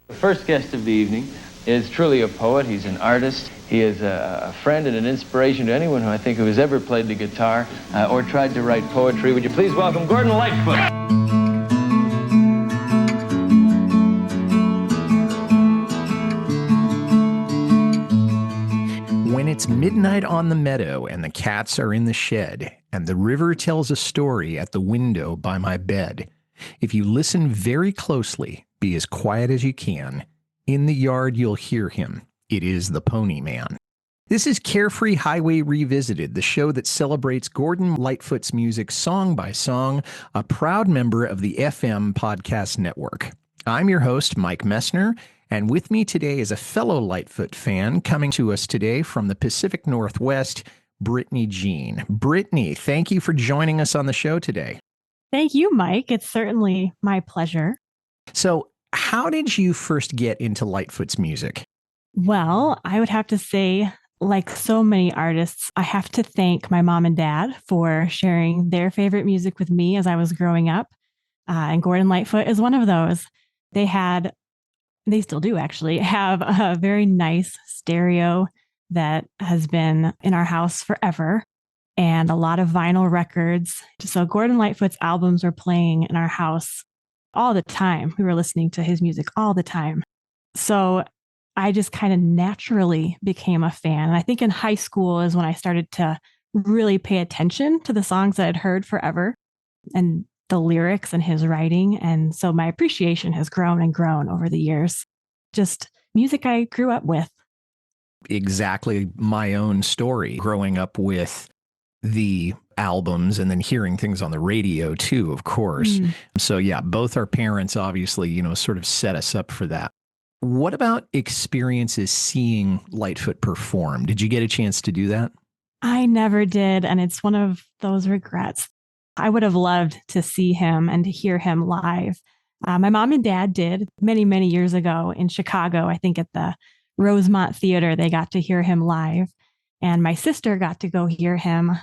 The first guest of the evening is truly a poet. He's an artist. He is a friend and an inspiration to anyone who has ever played the guitar or tried to write poetry. Would you please welcome Gordon Lightfoot? When it's midnight on the meadow and the cats are in the shed and the river tells a story at the window by my bed, if you listen very closely, be as quiet as you can. In the yard, you'll hear him. It is the Pony Man. This is Carefree Highway Revisited, the show that celebrates Gordon Lightfoot's music song by song, a proud member of the FM Podcast Network. I'm your host, Mike Messner, and with me today is a fellow Lightfoot fan coming to us today from the Pacific Northwest, Brittany Jean. Brittany, thank you for joining us on the show today. Thank you, Mike. It's certainly my pleasure. So, how did you first get into Lightfoot's music? Well, I would have to say, like so many artists, I have to thank my mom and dad for sharing their favorite music with me as I was growing up. And Gordon Lightfoot is one of those. They still do actually, have a very nice stereo that has been in our house forever and a lot of vinyl records. So Gordon Lightfoot's albums were playing in our house all the time. We were listening to his music all the time. So I just kind of naturally became a fan. And I think in high school is when I started to really pay attention to the songs that I'd heard forever and the lyrics and his writing. And so my appreciation has grown and grown over the years. Just music I grew up with. Exactly my own story, growing up with the albums and then hearing things on the radio too, of course. So yeah, both our parents obviously, sort of set us up for that. What about experiences seeing Lightfoot perform? Did you get a chance to do that? I never did. And it's one of those regrets. I would have loved to see him and to hear him live. My mom and dad did many, many years ago in Chicago. I think at the Rosemont Theater, they got to hear him live. And my sister got to go hear him,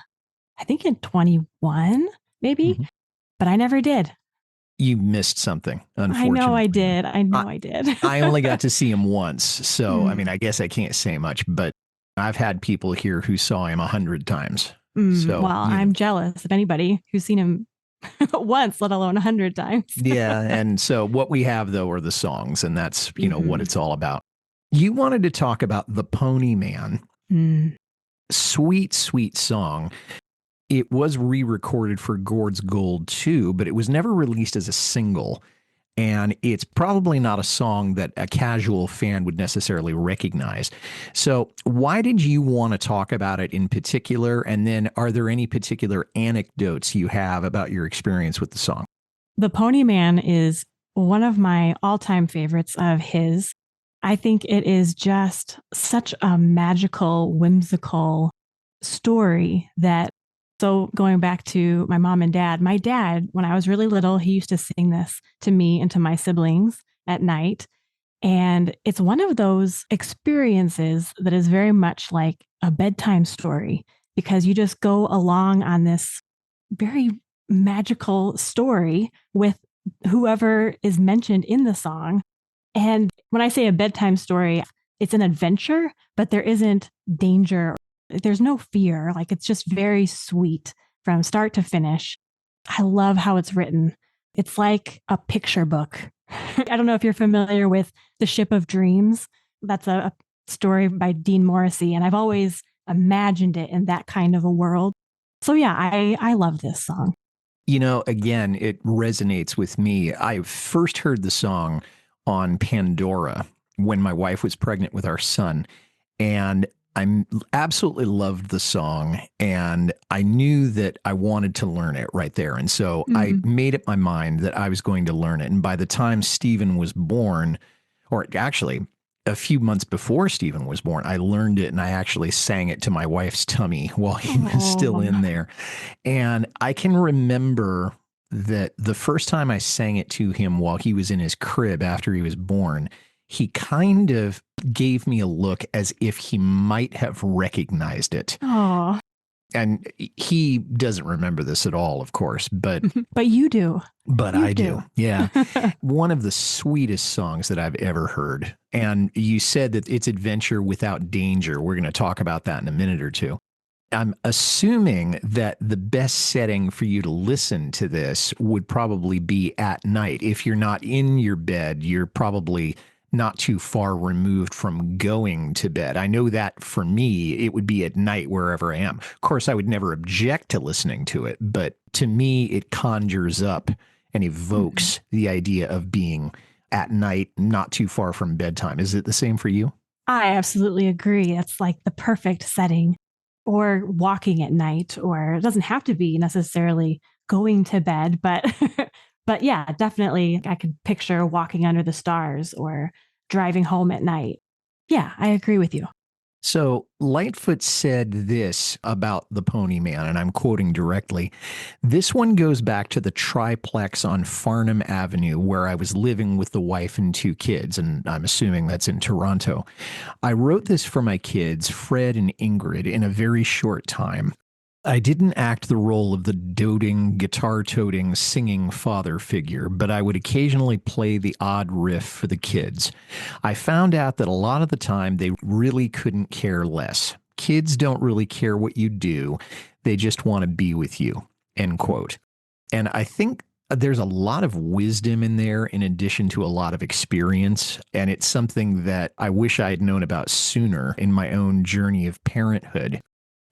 I think in 21, maybe, but I never did. You missed something, unfortunately. I know I did. I only got to see him once. So, I guess I can't say much, but I've had people here who saw him 100 times. So, I'm jealous of anybody who's seen him once, let alone 100 times. Yeah. And so what we have, though, are the songs, and that's, what it's all about. You wanted to talk about The Pony Man. Sweet, sweet song. It was re-recorded for Gord's Gold too, but it was never released as a single. And it's probably not a song that a casual fan would necessarily recognize. So why did you want to talk about it in particular? And then are there any particular anecdotes you have about your experience with the song? The Pony Man is one of my all-time favorites of his. I think it is just such a magical, whimsical story that. So going back to my mom and dad, my dad, when I was really little, he used to sing this to me and to my siblings at night. And it's one of those experiences that is very much like a bedtime story because you just go along on this very magical story with whoever is mentioned in the song. And when I say a bedtime story, it's an adventure, but there isn't danger. There's no fear. Like it's just very sweet from start to finish. I love how it's written. It's like a picture book. I don't know if you're familiar with The Ship of Dreams. That's a story by Dean Morrissey. And I've always imagined it in that kind of a world. So yeah, I love this song. Again, it resonates with me. I first heard the song on Pandora when my wife was pregnant with our son. And I absolutely loved the song, and I knew that I wanted to learn it right there. And so I made up my mind that I was going to learn it. And by the time Stephen was born, or actually a few months before Stephen was born, I learned it and I actually sang it to my wife's tummy while he was still in there. And I can remember that the first time I sang it to him while he was in his crib after he was born, he kind of gave me a look as if he might have recognized it. Oh. And he doesn't remember this at all, of course, but But you do. I do. Yeah. One of the sweetest songs that I've ever heard. And you said that it's adventure without danger. We're going to talk about that in a minute or two. I'm assuming that the best setting for you to listen to this would probably be at night. If you're not in your bed, you're probably not too far removed from going to bed. I know that for me, it would be at night wherever I am. Of course, I would never object to listening to it, but to me, it conjures up and evokes the idea of being at night, not too far from bedtime. Is it the same for you? I absolutely agree. It's like the perfect setting, or walking at night, or it doesn't have to be necessarily going to bed, but but yeah, definitely I could picture walking under the stars or driving home at night. Yeah, I agree with you. So Lightfoot said this about the Pony Man, and I'm quoting directly. This one goes back to the triplex on Farnham Avenue where I was living with the wife and 2 kids, and I'm assuming that's in Toronto. I wrote this for my kids, Fred and Ingrid, in a very short time. I didn't act the role of the doting, guitar-toting, singing father figure, but I would occasionally play the odd riff for the kids. I found out that a lot of the time they really couldn't care less. Kids don't really care what you do. They just want to be with you, end quote. And I think there's a lot of wisdom in there in addition to a lot of experience. And it's something that I wish I had known about sooner in my own journey of parenthood.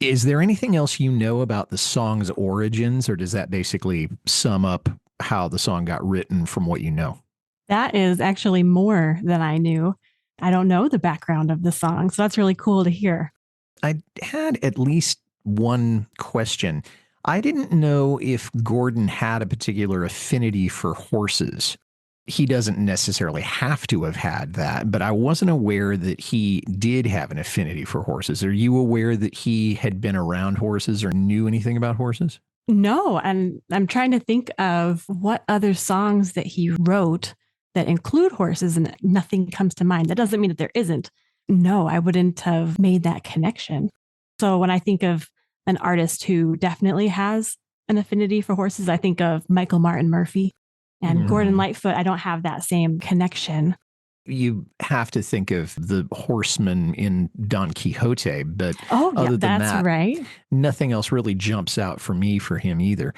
Is there anything else you know about the song's origins, or does that basically sum up how the song got written from what you know? That is actually more than I knew. I don't know the background of the song, so that's really cool to hear. I had at least one question. I didn't know if Gordon had a particular affinity for horses. He doesn't necessarily have to have had that, but I wasn't aware that he did have an affinity for horses. Are you aware that he had been around horses or knew anything about horses? No, and I'm trying to think of what other songs that he wrote that include horses, and nothing comes to mind. That doesn't mean that there isn't. No, I wouldn't have made that connection. So when I think of an artist who definitely has an affinity for horses, I think of Michael Martin Murphey. And Gordon Lightfoot, I don't have that same connection. You have to think of the horseman in Don Quixote, but other than that, right. Nothing else really jumps out for me for him either.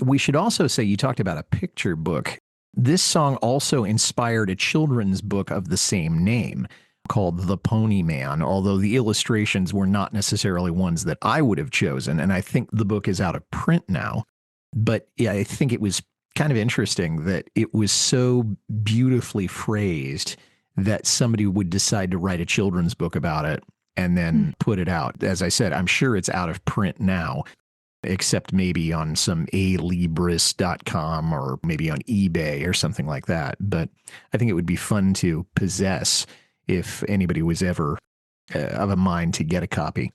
We should also say, you talked about a picture book. This song also inspired a children's book of the same name called The Pony Man, although the illustrations were not necessarily ones that I would have chosen. And I think the book is out of print now. But yeah, I think it was kind of interesting that it was so beautifully phrased that somebody would decide to write a children's book about it and then put it out. As I said, I'm sure it's out of print now, except maybe on some alibris.com or maybe on eBay or something like that. But I think it would be fun to possess if anybody was ever of a mind to get a copy.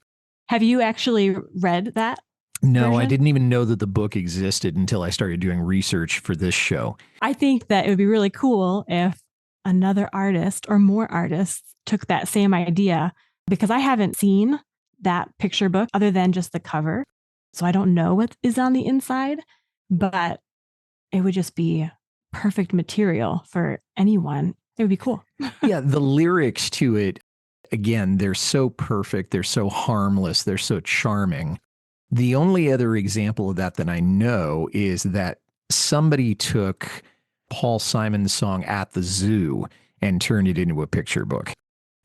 Have you actually read that? No, version? I didn't even know that the book existed until I started doing research for this show. I think that it would be really cool if another artist or more artists took that same idea, because I haven't seen that picture book other than just the cover. So I don't know what is on the inside, but it would just be perfect material for anyone. It would be cool. Yeah, the lyrics to it, again, they're so perfect. They're so harmless. They're so charming. The only other example of that I know is that somebody took Paul Simon's song At the Zoo and turned it into a picture book.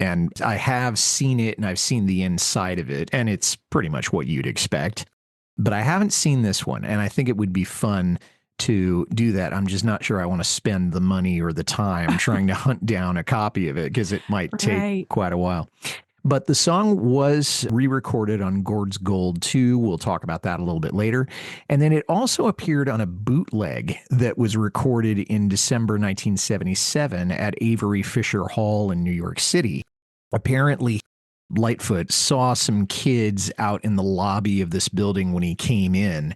And I have seen it, and I've seen the inside of it, and it's pretty much what you'd expect. But I haven't seen this one, and I think it would be fun to do that. I'm just not sure I want to spend the money or the time trying to hunt down a copy of it, because it might take quite a while. But the song was re-recorded on Gord's Gold 2. We'll talk about that a little bit later. And then it also appeared on a bootleg that was recorded in December 1977 at Avery Fisher Hall in New York City. Apparently, Lightfoot saw some kids out in the lobby of this building when he came in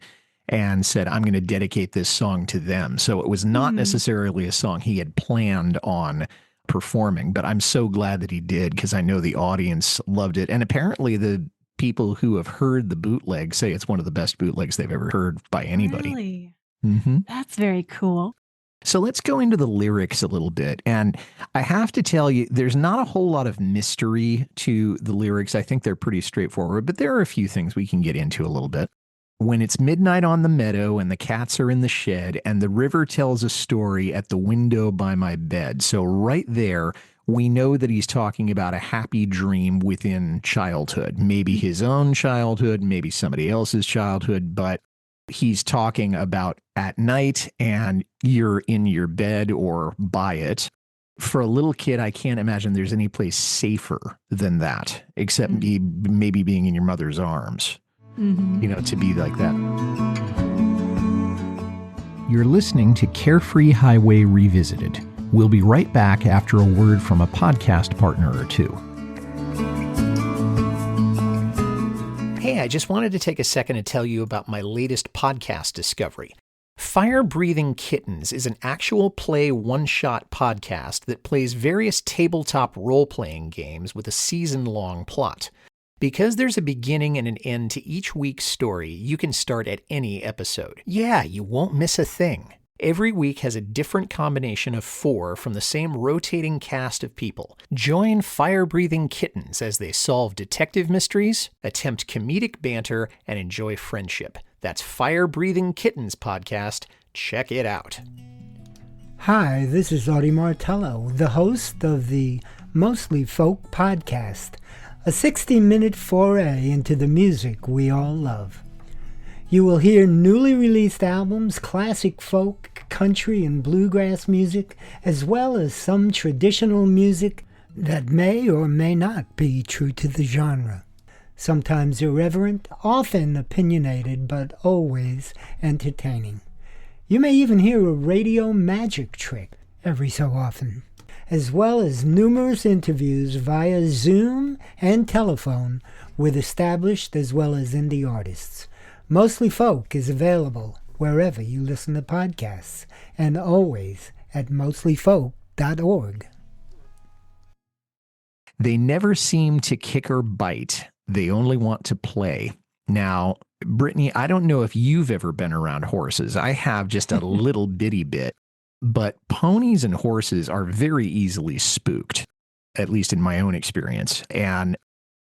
and said, I'm going to dedicate this song to them. So it was not necessarily a song he had planned on performing, but I'm so glad that he did, because I know the audience loved it. And apparently the people who have heard the bootleg say it's one of the best bootlegs they've ever heard by anybody. Really? Mm-hmm. That's very cool. So let's go into the lyrics a little bit. And I have to tell you, there's not a whole lot of mystery to the lyrics. I think they're pretty straightforward, but there are a few things we can get into a little bit. When it's midnight on the meadow and the cats are in the shed and the river tells a story at the window by my bed. So right there, we know that he's talking about a happy dream within childhood, maybe his own childhood, maybe somebody else's childhood, but he's talking about at night and you're in your bed or by it. For a little kid, I can't imagine there's any place safer than that, except maybe being in your mother's arms, to be like that. You're listening to Carefree Highway Revisited. We'll be right back after a word from a podcast partner or two. Hey, I just wanted to take a second to tell you about my latest podcast discovery. Firebreathing Kittens is an actual play one-shot podcast that plays various tabletop role-playing games with a season-long plot. Because there's a beginning and an end to each week's story, you can start at any episode. Yeah, you won't miss a thing. Every week has a different combination of 4 from the same rotating cast of people. Join Firebreathing Kittens as they solve detective mysteries, attempt comedic banter, and enjoy friendship. That's Firebreathing Kittens podcast. Check it out. Hi, this is Audie Martello, the host of the Mostly Folk podcast, a 60-minute foray into the music we all love. You will hear newly released albums, classic folk, country, and bluegrass music, as well as some traditional music that may or may not be true to the genre. Sometimes irreverent, often opinionated, but always entertaining. You may even hear a radio magic trick every so often, as well as numerous interviews via Zoom and telephone with established as well as indie artists. Mostly Folk is available wherever you listen to podcasts, and always at mostlyfolk.org. They never seem to kick or bite. They only want to play. Now, Brittany, I don't know if you've ever been around horses. I have just a little bitty bit, but ponies and horses are very easily spooked, at least in my own experience. And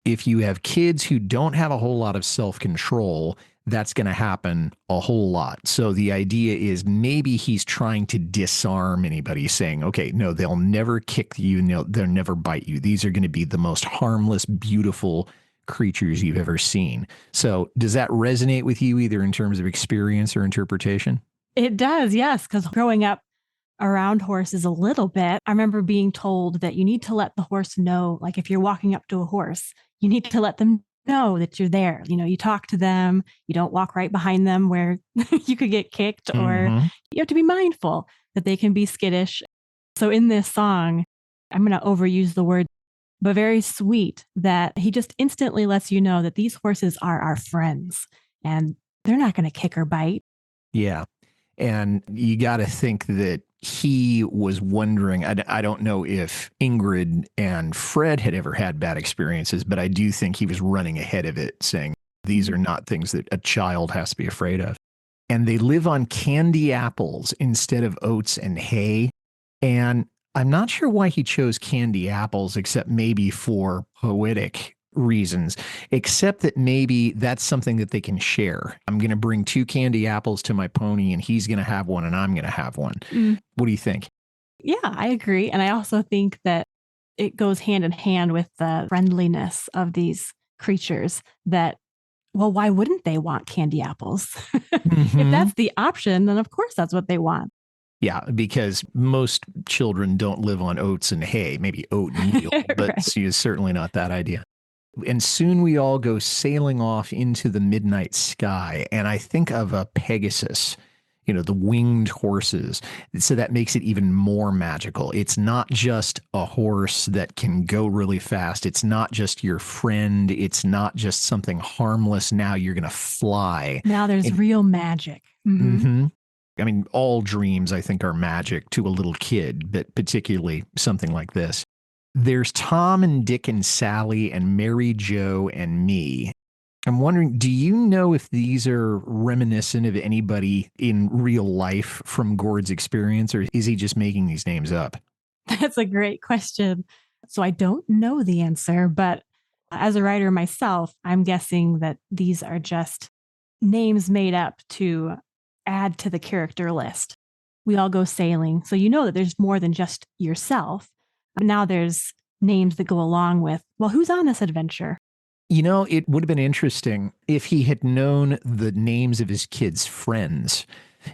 if you have kids who don't have a whole lot of self-control, that's going to happen a whole lot. So the idea is maybe he's trying to disarm anybody, saying, okay, no, they'll never kick you. No, they'll never bite you. These are going to be the most harmless, beautiful creatures you've ever seen. So does that resonate with you either in terms of experience or interpretation? It does, yes, because growing up around horses a little bit, I remember being told that you need to let the horse know, like if you're walking up to a horse, you need to let them know that you're there. You talk to them, you don't walk right behind them where you could get kicked, or you have to be mindful that they can be skittish. So in this song, I'm going to overuse the word, but very sweet, that he just instantly lets you know that these horses are our friends and they're not going to kick or bite. Yeah. And you got to think that he was wondering, I don't know if Ingrid and Fred had ever had bad experiences, but I do think he was running ahead of it, saying these are not things that a child has to be afraid of. And they live on candy apples instead of oats and hay. And I'm not sure why he chose candy apples, except maybe for poetic reasons, except that maybe that's something that they can share. I'm going to bring 2 candy apples to my pony and he's going to have one and I'm going to have one. What do you think? Yeah, I agree. And I also think that it goes hand in hand with the friendliness of these creatures that, well, why wouldn't they want candy apples? If that's the option, then of course that's what they want. Yeah, because most children don't live on oats and hay, maybe oatmeal, but Right. It's certainly not that idea. And soon we all go sailing off into the midnight sky. And I think of a Pegasus, the winged horses. So that makes it even more magical. It's not just a horse that can go really fast. It's not just your friend. It's not just something harmless. Now you're going to fly. Now there's real magic. I mean, all dreams, I think, are magic to a little kid, but particularly something like this. There's Tom and Dick and Sally and Mary Jo and me. I'm wondering, do you know if these are reminiscent of anybody in real life from Gord's experience, or is he just making these names up? That's a great question. So I don't know the answer, but as a writer myself, I'm guessing that these are just names made up to add to the character list. We all go sailing. So you know that there's more than just yourself. But now there's names that go along with, well, who's on this adventure? You know, it would have been interesting if he had known the names of his kids' friends,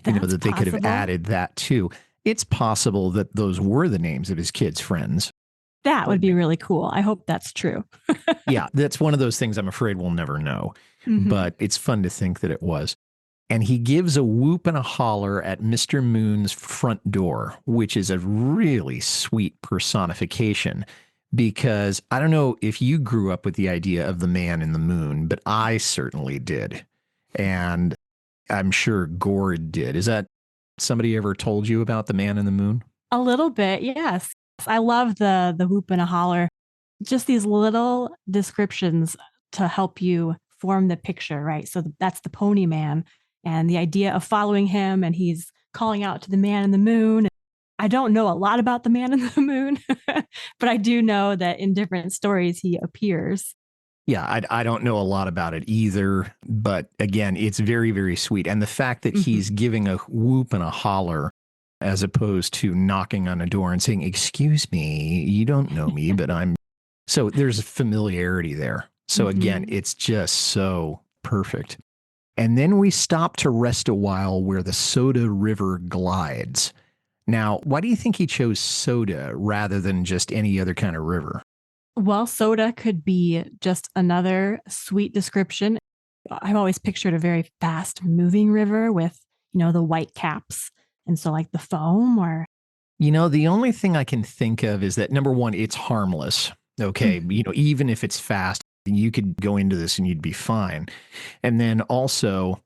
That's that they could have possible. added that too. It's possible that those were the names of his kids' friends. That would be really cool. I hope that's true. Yeah, that's one of those things I'm afraid we'll never know. Mhm. But it's fun to think that it was. And he gives a whoop and a holler at Mr. Moon's front door, which is a really sweet personification. Because I don't know if you grew up with the idea of the man in the moon, but I certainly did. And I'm sure Gord did. Is that somebody ever told you about the man in the moon? A little bit, yes. I love the whoop and a holler. Just these little descriptions to help you form the picture, right? So that's the pony man and the idea of following him, and he's calling out to the man in the moon. I don't know a lot about the man in the moon, but I do know that in different stories he appears. Yeah, I don't know a lot about it either. But again, it's very, very sweet. And the fact that he's giving a whoop and a holler as opposed to knocking on a door and saying, "Excuse me, you don't know me, but I'm." So there's a familiarity there. So again, it's just so perfect. And then we stop to rest a while where the Soda River glides. Now, why do you think he chose soda rather than just any other kind of river? Well, soda could be just another sweet description. I've always pictured a very fast moving river with, the white caps. And so like the foam or. The only thing I can think of is that number one, it's harmless. Okay. Even if it's fast, you could go into this and you'd be fine. And then also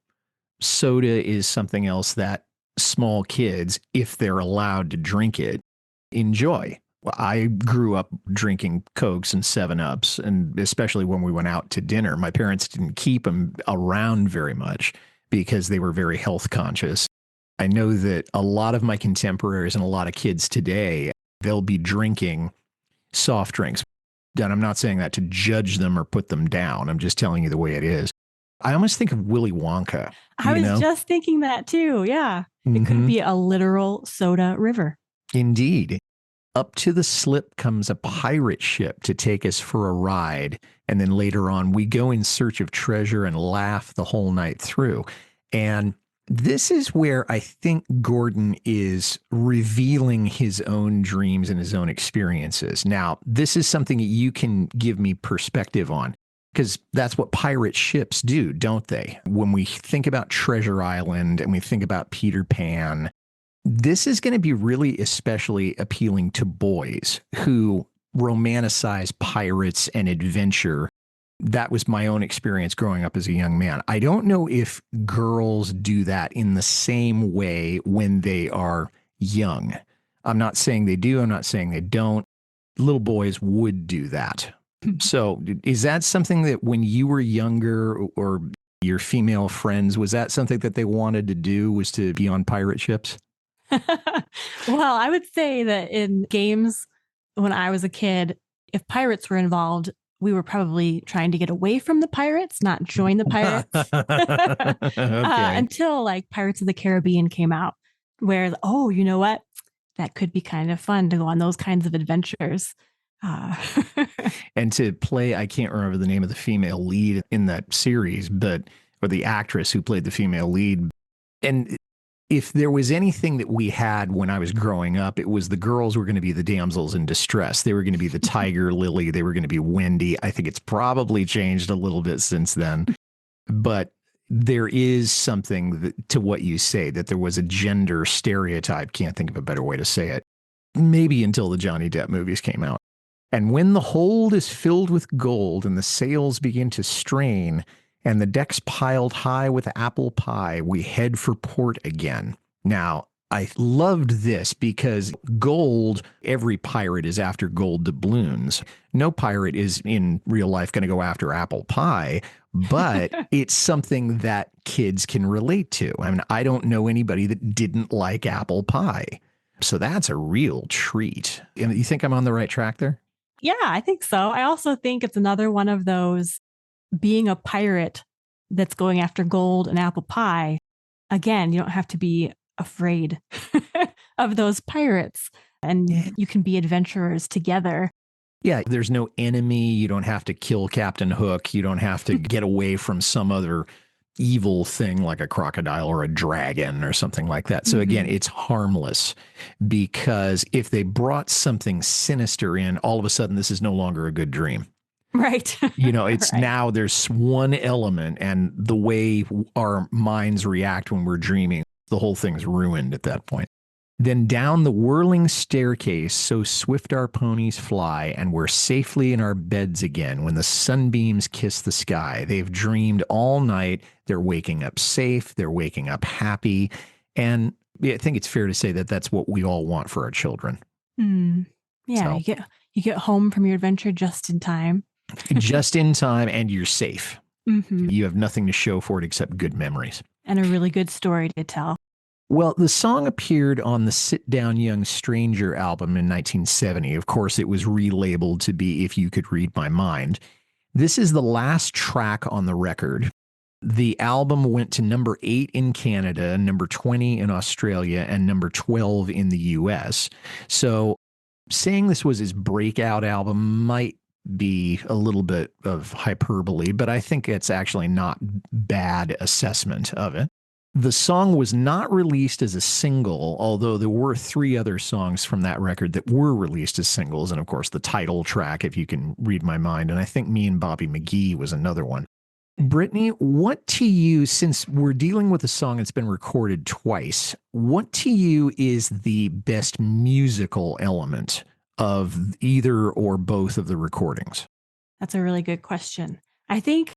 soda is something else that small kids, if they're allowed to drink it, enjoy. Well, I grew up drinking Cokes and 7-Ups, and especially when we went out to dinner, my parents didn't keep them around very much because they were very health conscious. I know that a lot of my contemporaries and a lot of kids today, they'll be drinking soft drinks. And I'm not saying that to judge them or put them down. I'm just telling you the way it is. I almost think of Willy Wonka. I was just thinking that too. Yeah. It could be a literal soda river. Indeed. Up to the slip comes a pirate ship to take us for a ride. And then later on, we go in search of treasure and laugh the whole night through. And this is where I think Gordon is revealing his own dreams and his own experiences. Now, this is something that you can give me perspective on, because that's what pirate ships do, don't they? When we think about Treasure Island and we think about Peter Pan, this is going to be really especially appealing to boys who romanticize pirates and adventure. That was my own experience growing up as a young man. I don't know if girls do that in the same way when they are young. I'm not saying they do. I'm not saying they don't. Little boys would do that. So is that something that when you were younger or your female friends, was that something that they wanted to do, was to be on pirate ships? Well, I would say that in games when I was a kid, if pirates were involved, we were probably trying to get away from the pirates, not join the pirates. Until like Pirates of the Caribbean came out, where, oh, you know what? That could be kind of fun to go on those kinds of adventures. And to play, I can't remember the name of the female lead in that series, or the actress who played the female lead. And if there was anything that we had when I was growing up, it was the girls were going to be the damsels in distress. They were going to be the Tiger Lily. They were going to be Wendy. I think it's probably changed a little bit since then. But there is something to what you say, that there was a gender stereotype. Can't think of a better way to say it. Maybe until the Johnny Depp movies came out. And when the hold is filled with gold and the sails begin to strain, and the deck's piled high with apple pie, we head for port again. Now, I loved this because gold, every pirate is after gold doubloons. No pirate is in real life going to go after apple pie, but it's something that kids can relate to. I mean, I don't know anybody that didn't like apple pie. So that's a real treat. And you think I'm on the right track there? Yeah, I think so. I also think it's another one of those being a pirate that's going after gold and apple pie. Again, you don't have to be afraid of those pirates, and you can be adventurers together. Yeah, there's no enemy. You don't have to kill Captain Hook. You don't have to get away from some other evil thing like a crocodile or a dragon or something like that. So again, it's harmless, because if they brought something sinister in, all of a sudden this is no longer a good dream. Right. It's right. Now there's one element, and the way our minds react when we're dreaming, the whole thing's ruined at that point. Then down the whirling staircase, so swift our ponies fly, and we're safely in our beds again when the sunbeams kiss the sky. They've dreamed all night. They're waking up safe. They're waking up happy. And I think it's fair to say that that's what we all want for our children. Yeah, so, you get home from your adventure just in time. Just in time, and you're safe. You have nothing to show for it except good memories. And a really good story to tell. Well, the song appeared on the Sit Down Young Stranger album in 1970. Of course, it was relabeled to be If You Could Read My Mind. This is the last track on the record. The album went to number 8 in Canada, number 20 in Australia, and number 12 in the US. So saying this was his breakout album might be a little bit of hyperbole, but I think it's actually not bad assessment of it. The song was not released as a single, although there were 3 other songs from that record that were released as singles. And of course, the title track, If You Can Read My Mind. And I think Me and Bobby McGee was another one. Brittany, what to you, since we're dealing with a song that's been recorded twice, what to you is the best musical element of either or both of the recordings? That's a really good question. I think,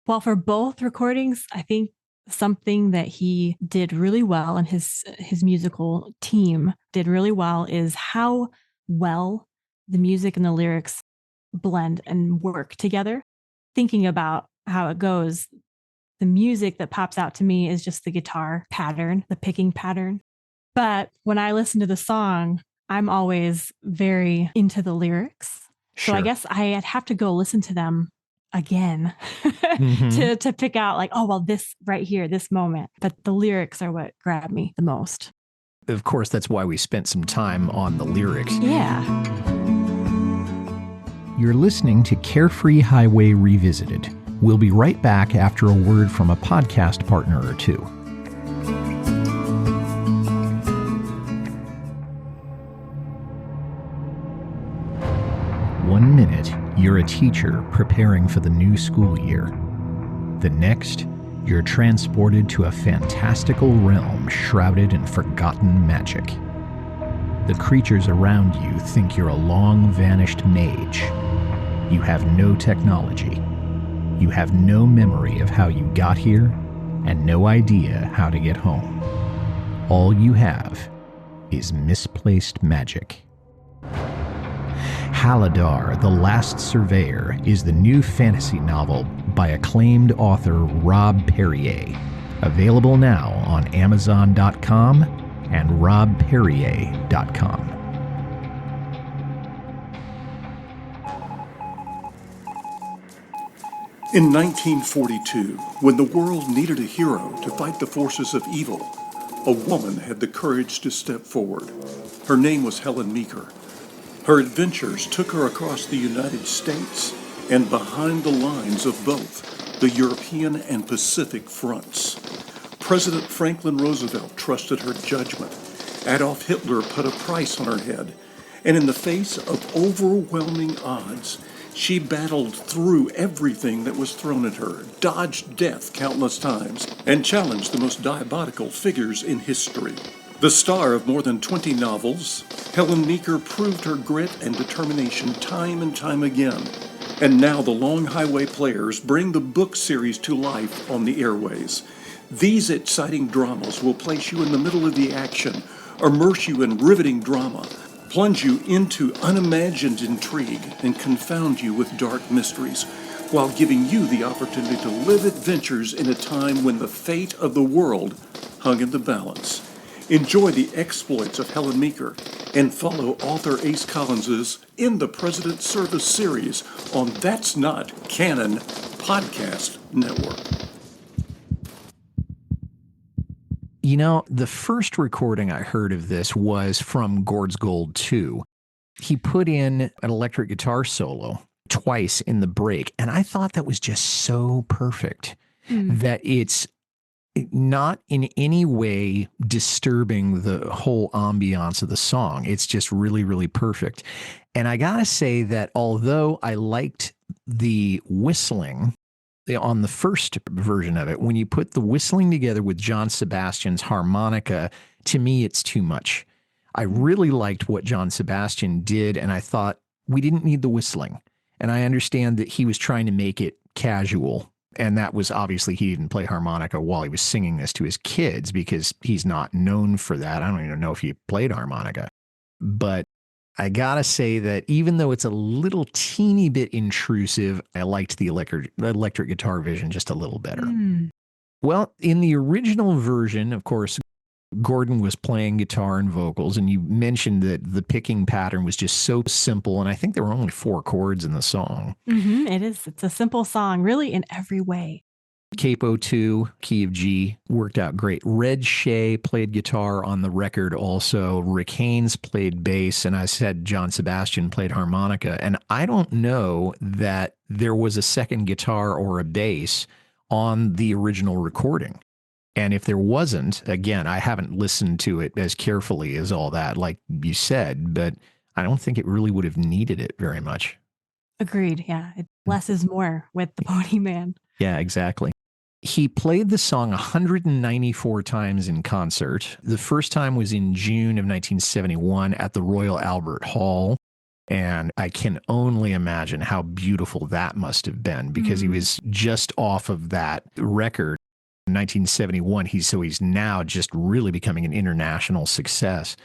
well, for both recordings, I think something that he did really well and his musical team did really well is how well the music and the lyrics blend and work together. Thinking about how it goes, the music that pops out to me is just the guitar pattern, the picking pattern. But when I listen to the song, I'm always very into the lyrics. Sure. So I guess I'd have to go listen to them again to pick out like, oh, well, this right here, this moment. But the lyrics are what grabbed me the most. Of course, that's why we spent some time on the lyrics. Yeah. You're listening to Carefree Highway Revisited. We'll be right back after a word from a podcast partner or two. One minute, you're a teacher preparing for the new school year. The next, you're transported to a fantastical realm shrouded in forgotten magic. The creatures around you think you're a long-vanished mage. You have no technology. You have no memory of how you got here and no idea how to get home. All you have is misplaced magic. Haladar, the Last Surveyor, is the new fantasy novel by acclaimed author Rob Perrier. Available now on Amazon.com and robperrier.com. In 1942, when the world needed a hero to fight the forces of evil, a woman had the courage to step forward. Her name was Helen Meeker. Her adventures took her across the United States and behind the lines of both the European and Pacific fronts. President Franklin Roosevelt trusted her judgment. Adolf Hitler put a price on her head. And in the face of overwhelming odds, she battled through everything that was thrown at her, dodged death countless times, and challenged the most diabolical figures in history. The star of more than 20 novels, Helen Meeker proved her grit and determination time and time again. And now the Long Highway Players bring the book series to life on the airways. These exciting dramas will place you in the middle of the action immerse you in riveting drama, plunge you into unimagined intrigue, and confound you with dark mysteries, while giving you the opportunity to live adventures in a time when the fate of the world hung in the balance. Enjoy the exploits of Helen Meeker and follow author Ace Collins's In the President's Service series on That's Not Canon Podcast Network. You know, the first recording I heard of this was from Gord's Gold 2. He put in an electric guitar solo twice in the break, and I thought that was just so perfect that it's not in any way disturbing the whole ambiance of the song. It's just really, really perfect. And I gotta say that although I liked the whistling on the first version of it, when you put the whistling together with John Sebastian's harmonica, to me, it's too much. I really liked what John Sebastian did, and I thought we didn't need the whistling. And I understand that he was trying to make it casual. And that was obviously he didn't play harmonica while he was singing this to his kids because he's not known for that. I don't even know if he played harmonica. But I gotta say that even though it's a little teeny bit intrusive, I liked the electric guitar vision just a little better. Well, in the original version, of course, Gordon was playing guitar and vocals, and you mentioned that the picking pattern was just so simple, and I think there were only 4 chords in the song. It is. It's a simple song, really, in every way. Capo 2, key of G, worked out great. Red Shea played guitar on the record also. Rick Haynes played bass, and I said John Sebastian played harmonica. And I don't know that there was a second guitar or a bass on the original recording. And if there wasn't, again, I haven't listened to it as carefully as all that, like you said, but I don't think it really would have needed it very much. Agreed. Yeah. Less is more with the Pony Man. Yeah, exactly. He played the song 194 times in concert. The first time was in June of 1971 at the Royal Albert Hall. And I can only imagine how beautiful that must have been because he was just off of that record. 1971, he's now just really becoming an international success.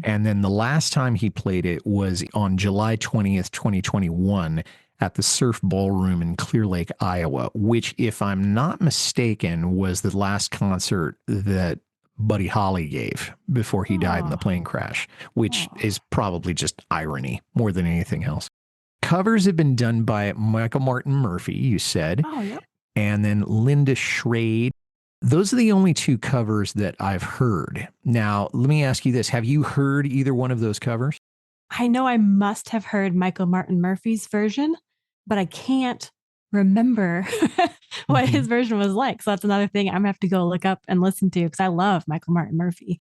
And then the last time he played it was on July 20th, 2021 at the Surf Ballroom in Clear Lake, Iowa, which, if I'm not mistaken, was the last concert that Buddy Holly gave before he died in the plane crash, which is probably just irony more than anything else. Covers have been done by Michael Martin Murphey, you said, and then Linda Schrade. Those are the only 2 covers that I've heard. Now, let me ask you this. Have you heard either one of those covers? I know I must have heard Michael Martin Murphey's version, but I can't remember what his version was like. So that's another thing I'm going to have to go look up and listen to because I love Michael Martin Murphy.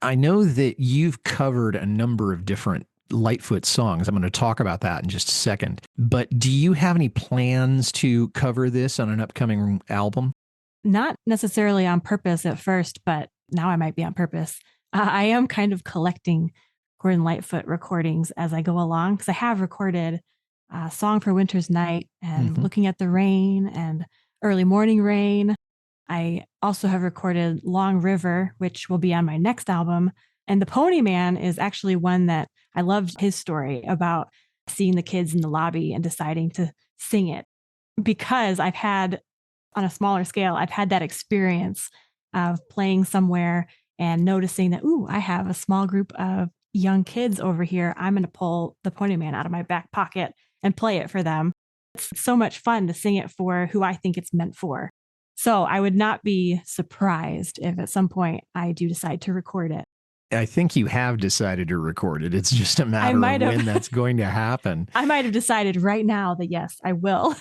I know that you've covered a number of different Lightfoot songs. I'm going to talk about that in just a second. But do you have any plans to cover this on an upcoming album? Not necessarily on purpose at first, but now I might be on purpose. I am kind of collecting Gordon Lightfoot recordings as I go along because I have recorded Song for Winter's Night and Looking at the Rain and Early Morning Rain. I also have recorded Long River, which will be on my next album. And The Pony Man is actually one that I loved his story about seeing the kids in the lobby and deciding to sing it because I've had, on a smaller scale, I've had that experience of playing somewhere and noticing that, I have a small group of young kids over here. I'm going to pull The Pony Man out of my back pocket and play it for them. It's so much fun to sing it for who I think it's meant for. So I would not be surprised if at some point I do decide to record it. I think you have decided to record it. It's just a matter of when that's going to happen. I might have decided right now that yes, I will.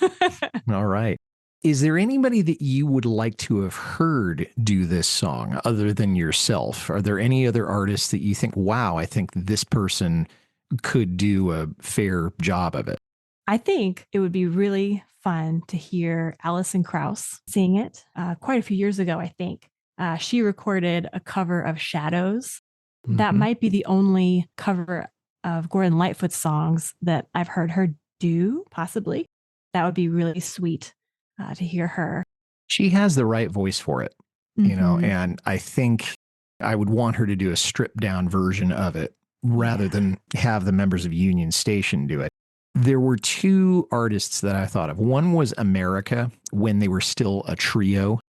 All right. Is there anybody that you would like to have heard do this song other than yourself? Are there any other artists that you think, wow, I think this person could do a fair job of it? I think it would be really fun to hear Alison Krauss sing it quite a few years ago, I think. She recorded a cover of Shadows. That might be the only cover of Gordon Lightfoot's songs that I've heard her do, possibly. That would be really sweet to hear her. She has the right voice for it, you know, and I think I would want her to do a stripped down version of it rather than have the members of Union Station do it. There were two artists that I thought of. One was America when they were still a trio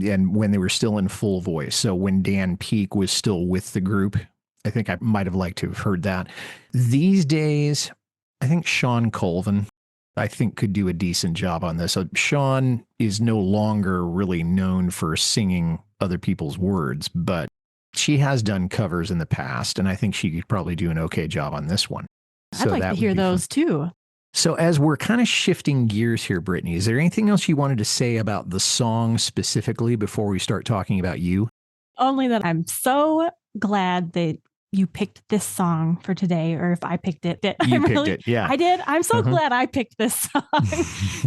and when they were still in full voice. So when Dan Peake was still with the group, I think I might have liked to have heard that. These days, I think Sean Colvin, I think, could do a decent job on this. Sean is no longer really known for singing other people's words, but she has done covers in the past, and I think she could probably do an okay job on this one. I'd like to hear those too. So as we're kind of shifting gears here, Brittany, is there anything else you wanted to say about the song specifically before we start talking about you? Only that I'm so glad that you picked this song for today, or if I picked it. You picked it, yeah. I did. I'm so glad I picked this song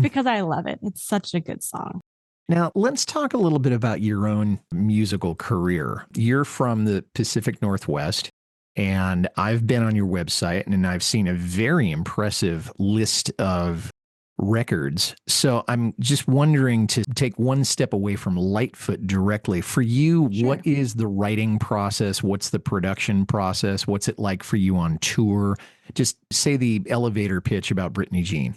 because I love it. It's such a good song. Now, let's talk a little bit about your own musical career. You're from the Pacific Northwest. And I've been on your website and I've seen a very impressive list of records. So I'm just wondering, to take one step away from Lightfoot directly, for you, Sure. What is the writing process? What's the production process? What's it like for you on tour? Just say the elevator pitch about Brittany Jean.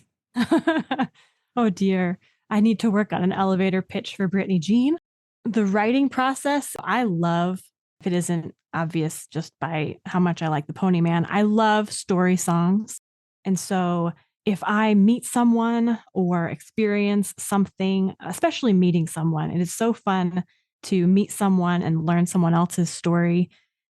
Oh dear. I need to work on an elevator pitch for Brittany Jean. The writing process, I love, if it isn't obvious just by how much I like the Pony Man, I love story songs. And so if I meet someone or experience something, especially meeting someone, it is so fun to meet someone and learn someone else's story,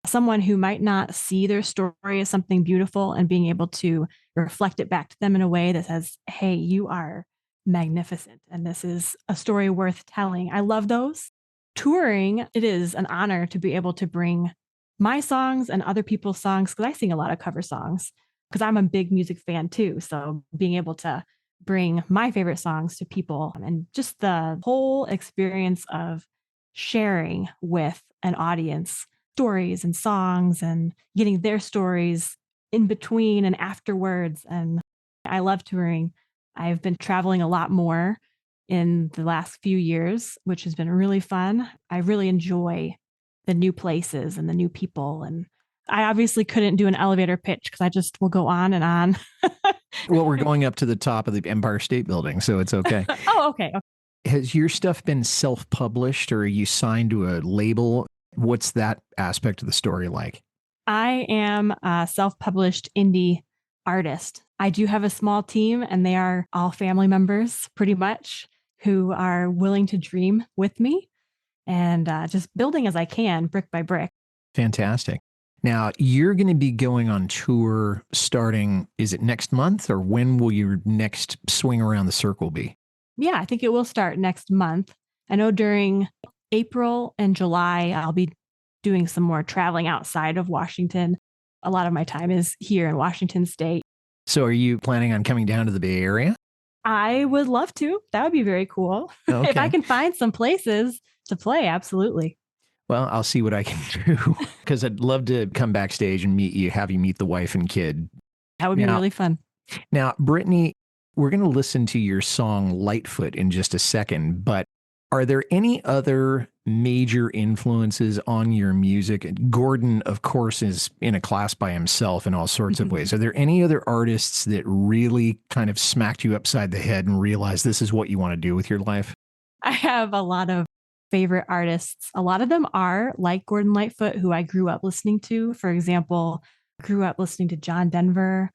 someone who might not see their story as something beautiful, and being able to reflect it back to them in a way that says, hey, you are magnificent, and this is a story worth telling. I love those. Touring, it is an honor to be able to bring my songs and other people's songs, because I sing a lot of cover songs, because I'm a big music fan too. So being able to bring my favorite songs to people, and just the whole experience of sharing with an audience stories and songs and getting their stories in between and afterwards. And I love touring. I've been traveling a lot more in the last few years, which has been really fun. I really enjoy the new places and the new people. And I obviously couldn't do an elevator pitch because I just will go on and on. Well, we're going up to the top of the Empire State Building, so it's okay. Oh, okay. Has your stuff been self-published, or are you signed to a label? What's that aspect of the story like? I am a self-published indie artist. I do have a small team, and they are all family members pretty much, who are willing to dream with me, and just building as I can, brick by brick. Fantastic. Now, you're going to be going on tour starting, is it next month, or when will your next swing around the circle be? Yeah, I think it will start next month. I know during April and July, I'll be doing some more traveling outside of Washington. A lot of my time is here in Washington State. So are you planning on coming down to the Bay Area? I would love to. That would be very cool. Okay. If I can find some places to play, absolutely. Well, I'll see what I can do, because I'd love to come backstage and meet you, have you meet the wife and kid. That would be really fun. Now, Brittany, we're going to listen to your song Lightfoot in just a second, but are there any other major influences on your music? Gordon, of course, is in a class by himself in all sorts of ways. Are there any other artists that really kind of smacked you upside the head and realized this is what you want to do with your life? I have a lot of favorite artists. A lot of them are like Gordon Lightfoot, who I grew up listening to. For example, grew up listening to John Denver,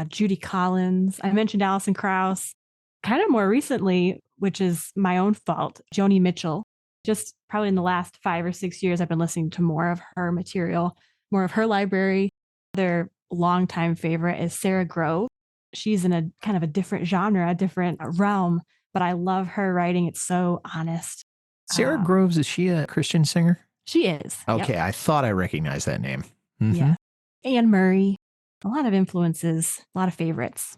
Judy Collins. I mentioned Alison Krauss. Kind of more recently, which is my own fault, Joni Mitchell. Just probably in the last 5 or 6 years, I've been listening to more of her material, more of her library. Their longtime favorite is Sarah Grove. She's in a kind of a different genre, a different realm, but I love her writing. It's so honest. Sarah Groves, is she a Christian singer? She is. Okay, Yep. I thought I recognized that name. Mm-hmm. Yeah. Anne Murray. A lot of influences, a lot of favorites.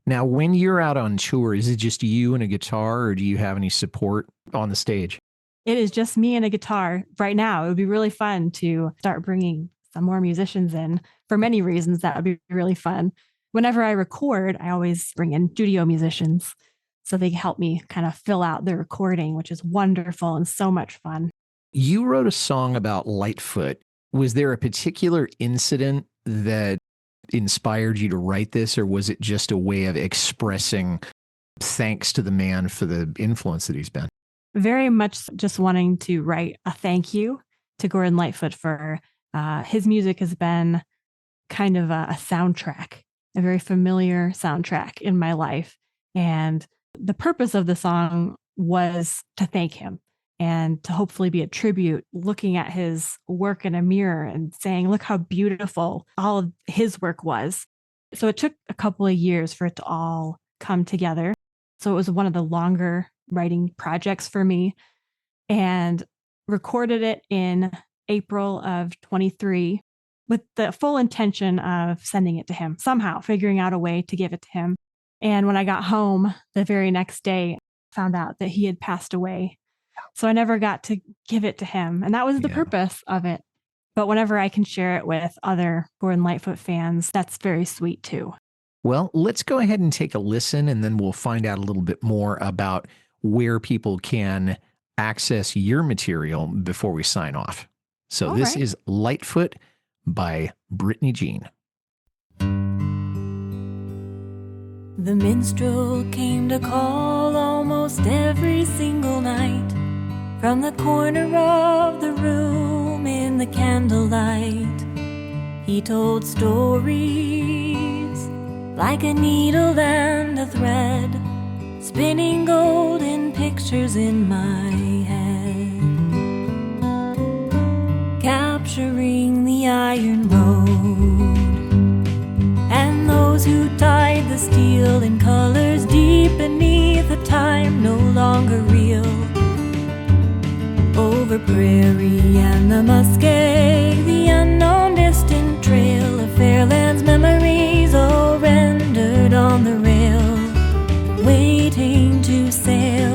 Now, when you're out on tour, is it just you and a guitar, or do you have any support on the stage? It is just me and a guitar right now. It would be really fun to start bringing some more musicians in for many reasons. That would be really fun. Whenever I record, I always bring in studio musicians so they help me kind of fill out the recording, which is wonderful and so much fun. You wrote a song about Lightfoot. Was there a particular incident that inspired you to write this, or was it just a way of expressing thanks to the man for the influence that he's been? Very much just wanting to write a thank you to Gordon Lightfoot for his music has been kind of a soundtrack, a very familiar soundtrack in my life. And the purpose of the song was to thank him and to hopefully be a tribute, looking at his work in a mirror and saying, look how beautiful all of his work was. So it took a couple of years for it to all come together. So it was one of the longer writing projects for me, and recorded it in April of 23 with the full intention of sending it to him, somehow figuring out a way to give it to him. And when I got home the very next day, found out that he had passed away. So I never got to give it to him. And that was the purpose of it. But whenever I can share it with other Gordon Lightfoot fans, that's very sweet too. Well, let's go ahead and take a listen, and then we'll find out a little bit more about where people can access your material before we sign off. So this is Lightfoot by Brittany Jean. The minstrel came to call almost every single night, from the corner of the room in the candlelight. He told stories like a needle and a thread, spinning golden pictures in my head, capturing the iron road and those who tied the steel in colors deep beneath a time no longer real. Over prairie and the muskeg, the unknown distant trail of Fairland's memories, all rendered on the rail, waiting to sail.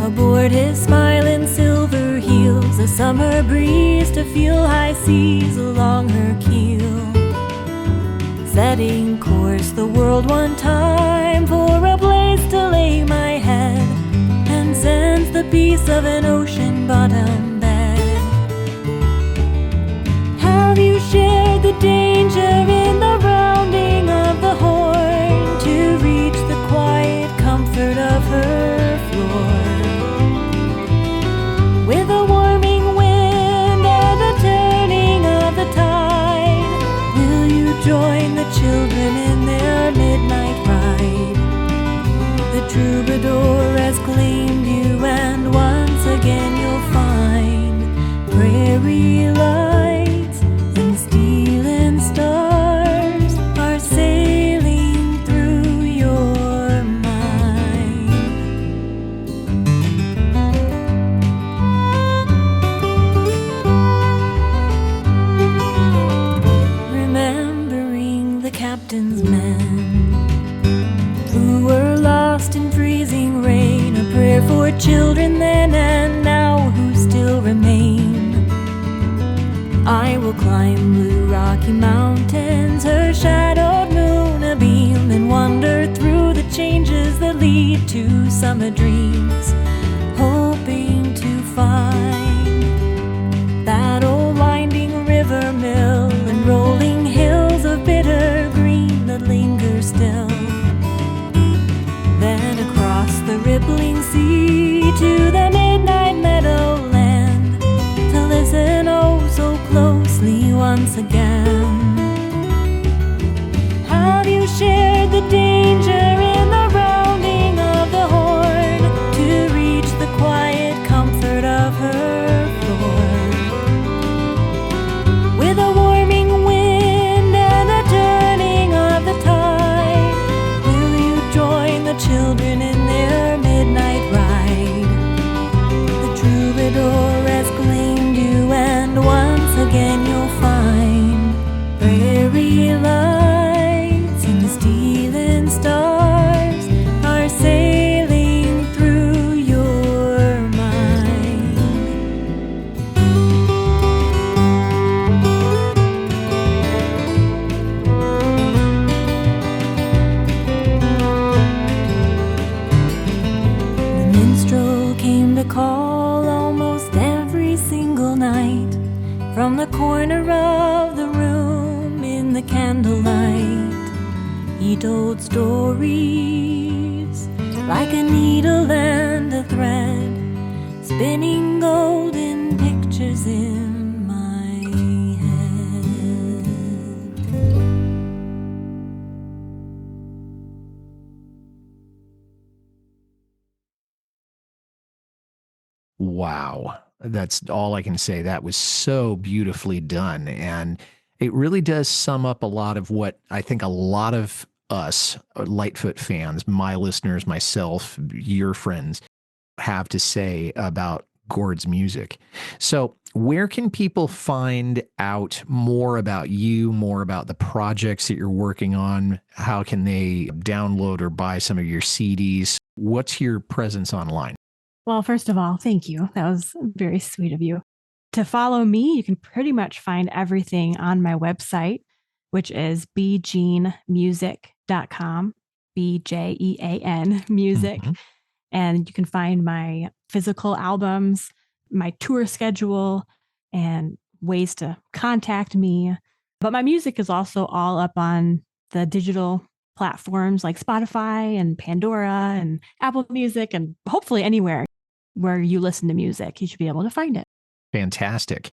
Aboard his smiling silver heels, a summer breeze to feel high seas along her keel, setting course the world one time for a place to lay my head, and sense the peace of an ocean bottom bed. Have you shared the danger in the rounding of the horn to reach the quiet comfort of her floor? With a warming wind and a turning of the tide, will you join the children in their midnight ride? The troubadour has claimed you, and once again you'll find prairie lights and steel and stars are sailing through your mind. Remembering the captain's men who were lost in freezing rain, a prayer for children then and now who still remain. I will climb blue rocky mountains, her shadowed moon abeam, and wander through the changes that lead to summer dreams, hoping to find that old winding river mill and rolling hills of bitter green that linger still. Then across the rippling sea to the midnight meadowland, to listen oh so closely once again. Have you shared the danger in the rounding of the horn to reach the quiet comfort of her floor? With a warming wind and a turning of the tide, will you join the children in their midnight ride? The troubadour has claimed you, and once again you'll find From the corner of the room in the candlelight, he told stories like a needle and a thread, spinning golden pictures in my head. Wow. That's all I can say. That was so beautifully done. And it really does sum up a lot of what I think a lot of us, Lightfoot fans, my listeners, myself, your friends, have to say about Gord's music. So where can people find out more about you, more about the projects that you're working on? How can they download or buy some of your CDs? What's your presence online? Well, first of all, thank you. That was very sweet of you. To follow me, you can pretty much find everything on my website, which is bjeanmusic.com, BJEAN music. Mm-hmm. And you can find my physical albums, my tour schedule, and ways to contact me. But my music is also all up on the digital platforms like Spotify and Pandora and Apple Music, and hopefully anywhere where you listen to music, you should be able to find it. Fantastic.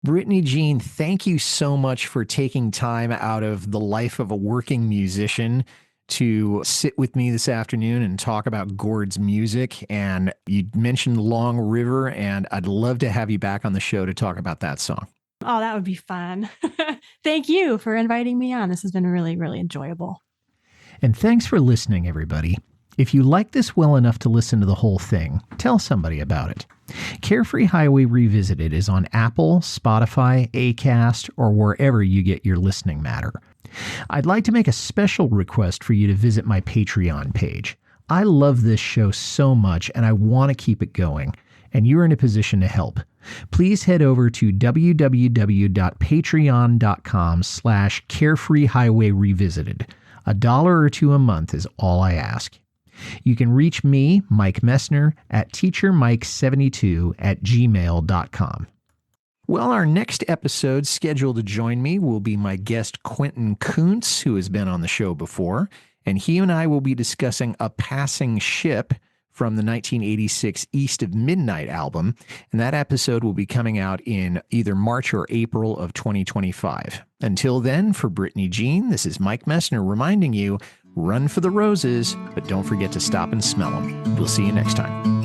Brittany Jean, thank you so much for taking time out of the life of a working musician to sit with me this afternoon and talk about Gord's music. And you mentioned Long River, and I'd love to have you back on the show to talk about that song. Oh, that would be fun. Thank you for inviting me on. This has been really, really enjoyable. And thanks for listening, everybody. If you like this well enough to listen to the whole thing, tell somebody about it. Carefree Highway Revisited is on Apple, Spotify, Acast, or wherever you get your listening matter. I'd like to make a special request for you to visit my Patreon page. I love this show so much, and I want to keep it going, and you're in a position to help. Please head over to www.patreon.com/Carefree Highway Revisited. $1 or $2 a month is all I ask. You can reach me, Mike Messner, at teachermike72@gmail.com. Well, our next episode scheduled to join me will be my guest Quentin Kuntz, who has been on the show before, and he and I will be discussing A Passing Ship from the 1986 East of Midnight album, and that episode will be coming out in either March or April of 2025. Until then, for Brittany Jean, this is Mike Messner reminding you, run for the roses, but don't forget to stop and smell them. We'll see you next time.